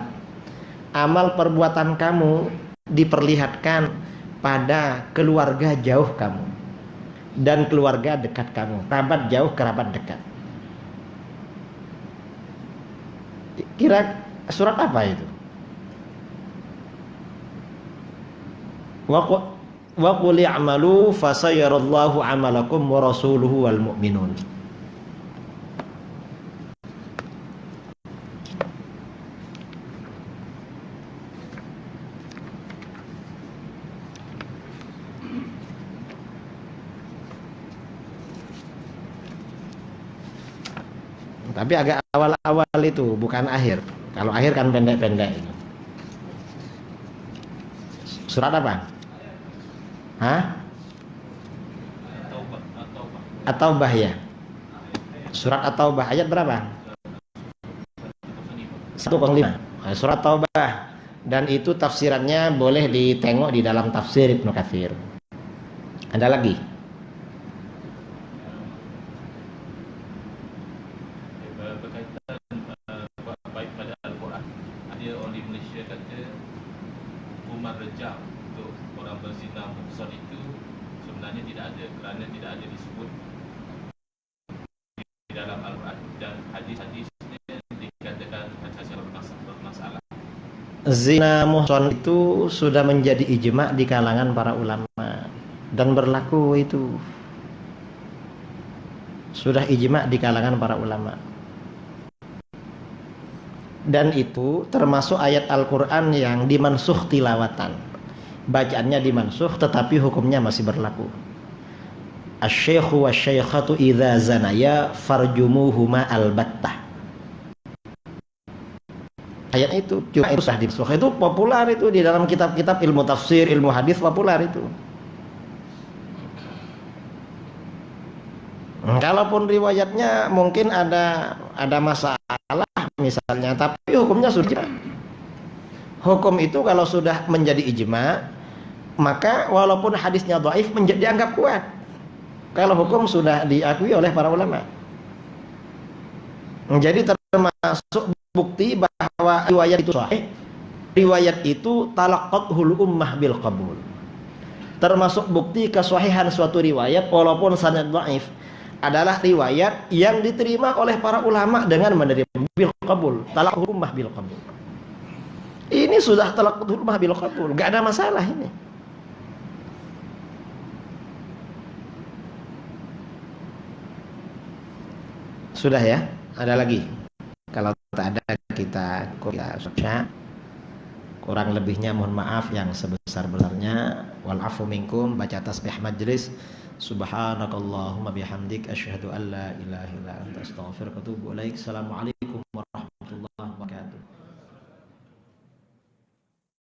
Amal perbuatan kamu diperlihatkan pada keluarga jauh kamu dan keluarga dekat kamu, kerabat jauh, kerabat dekat. Kira surat apa itu? Wa qul i'malu fasayarallahu 'amalakum wa rasuluhu wal mu'minun. Tapi agak awal-awal itu, bukan akhir. Kalau akhir kan pendek-pendek. Surat apa? Hah? At-Taubah ya. Surat At-Taubah ayat berapa? 105. Surat Taubah. Dan itu tafsirannya boleh ditengok di dalam tafsir Ibnu Katsir. Ada lagi? Berkaitan baik pada Al-Quran, ada orang di Malaysia kata hukuman rejam untuk orang berzina muhsan itu sebenarnya tidak ada, kerana tidak ada disebut di dalam Al-Quran, dan hadis-hadisnya dikatakan hadis bermasalah. Zina muhsan itu sudah menjadi ijma' di kalangan para ulama dan berlaku itu. Sudah ijma' di kalangan para ulama. Dan itu termasuk ayat Al-Quran yang dimansuh tilawatan. Bacaannya dimansuh tetapi hukumnya masih berlaku. Asy-syaikhu wasy-syaikhatu idza zanaya farjumuhuma albattah. Ayat itu cuma itu sudah dimansuh. Itu populer itu di dalam kitab-kitab ilmu tafsir, ilmu hadis populer itu. Kalaupun riwayatnya mungkin ada masalah misalnya, tapi hukumnya sudah. Hukum itu kalau sudah menjadi ijma, maka walaupun hadisnya dhaif dianggap kuat. Kalau hukum sudah diakui oleh para ulama. Jadi termasuk bukti bahwa riwayat itu sahih. Riwayat itu talaqqathul ummah bil qabul. Termasuk bukti kesahihan suatu riwayat walaupun sanad dhaif adalah riwayat yang diterima oleh para ulama dengan menerima bil qabul, talaqqathul ummah bil qabul. Ini sudah talaqqathul ummah bil qabul, enggak ada masalah ini. Sudah ya? Ada lagi? Kalau tak ada kita sudah. Kurang lebihnya mohon maaf yang sebesar-besarnya. Wal afu minkum. Baca tasbih majlis. Subhanakallahumma bihamdik asyhadu an la ilaha illa anta astaghfiruka wa atubu ilaik. Assalamualaikum.